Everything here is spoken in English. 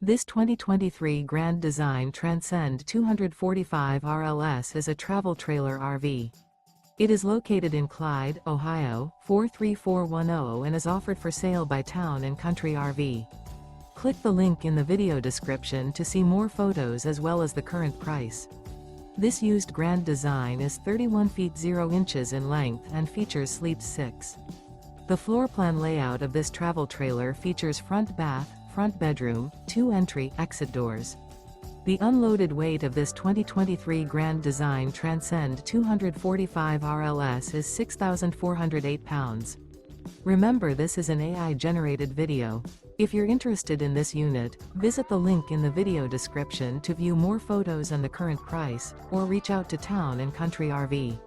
This 2023 Grand Design Transcend 245 RLS is a travel trailer RV. It is located in Clyde, Ohio, 43410 and is offered for sale by Town & Country RV. Click the link in the video description to see more photos as well as the current price. This used Grand Design is 31 feet 0 inches in length and features sleeps 6. The floor plan layout of this travel trailer features front bath, front bedroom, 2 entry, exit doors. The unloaded weight of this 2023 Grand Design Transcend 245 RLS is 6,408 pounds. Remember, this is an AI-generated video. If you're interested in this unit, visit the link in the video description to view more photos and the current price, or reach out to Town & Country RV.